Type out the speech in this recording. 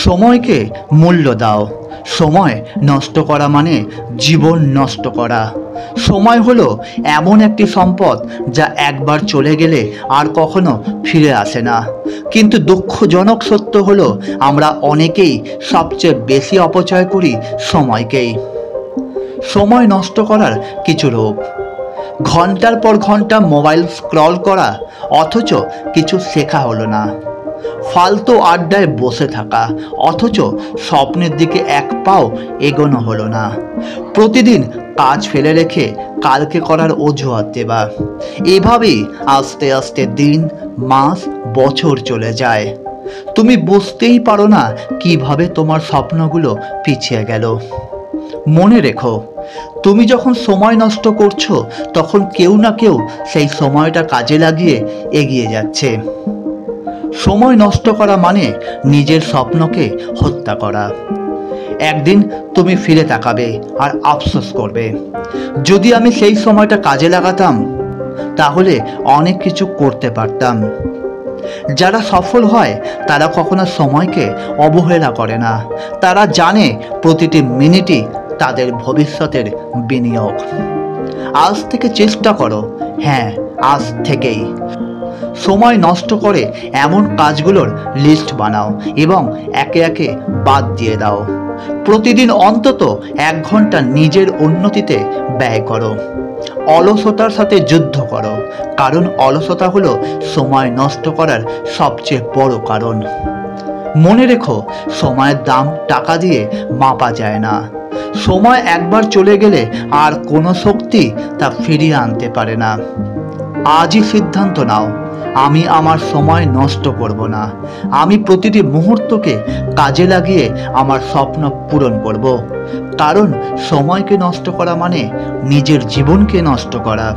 সময়কে মূল্য দাও। সময় নষ্ট করা মানে জীবন নষ্ট করা। সময় হলো এমন একটি সম্পদ যা একবার চলে গেলে আর কখনো ফিরে আসে না। কিন্তু দুঃখজনক সত্য হলো আমরা অনেকেই সবচেয়ে বেশি অপচয় করি সময়কেই। সময় নষ্ট করার কিছু রূপ: ঘন্টার পর ঘন্টা মোবাইল স্ক্রল করা অথচ কিছু শেখা হলো না। ফালতু আড্ডায় বসে থাকা অথচ স্বপ্নের দিকে এক পাও এগোনো হলো না। প্রতিদিন কাজ ফেলে রেখে কালকে করার অজুহাত দেওয়া। এভাবেই আস্তে আস্তে দিন, মাস, বছর চলে যায়। তুমি বুঝতেই পারো না কিভাবে তোমার স্বপ্নগুলো পিছিয়ে গেল। মনে রেখো, তুমি যখন সময় নষ্ট করছো তখন কেউ না কেউ সেই সময়টা কাজে লাগিয়ে এগিয়ে যাচ্ছে। সময় নষ্ট করা মানে নিজের স্বপ্নকে হত্যা করা। একদিন তুমি ফিরে তাকাবে আর আফসোস করবে, যদি আমি সেই সময়টা কাজে লাগাতাম তাহলে অনেক কিছু করতে পারতাম। যারা সফল হয় তারা কখনো সময়কে অবহেলা করে না। তারা জানে প্রতিটি মিনিটই তাদের ভবিষ্যতের বিনিয়োগ। আজ থেকে চেষ্টা করো, হ্যাঁ আজ থেকেই, সময় নষ্ট করে এমন কাজগুলোর লিস্ট বানাও এবং একে একে বাদ দিয়ে দাও। প্রতিদিন অন্তত 1 ঘন্টা নিজের উন্নতিতে ব্যয় করো। অলসতার সাথে যুদ্ধ করো, কারণ অলসতা হলো সময় নষ্ট করার সবচেয়ে বড় কারণ। মনে রেখো, সময়ের দাম টাকা দিয়ে মাপা যায় না। সময় একবার চলে গেলে আর কোনো শক্তি তা ফিরিয়ে আনতে পারে না। আজই সিদ্ধান্ত নাও, আমি আমার সময় নষ্ট করব না। আমি প্রতিটি মুহূর্তকে কাজে লাগিয়ে আমার স্বপ্ন পূরণ করব। কারণ সময়কে নষ্ট করা মানে নিজের জীবনকে নষ্ট করা।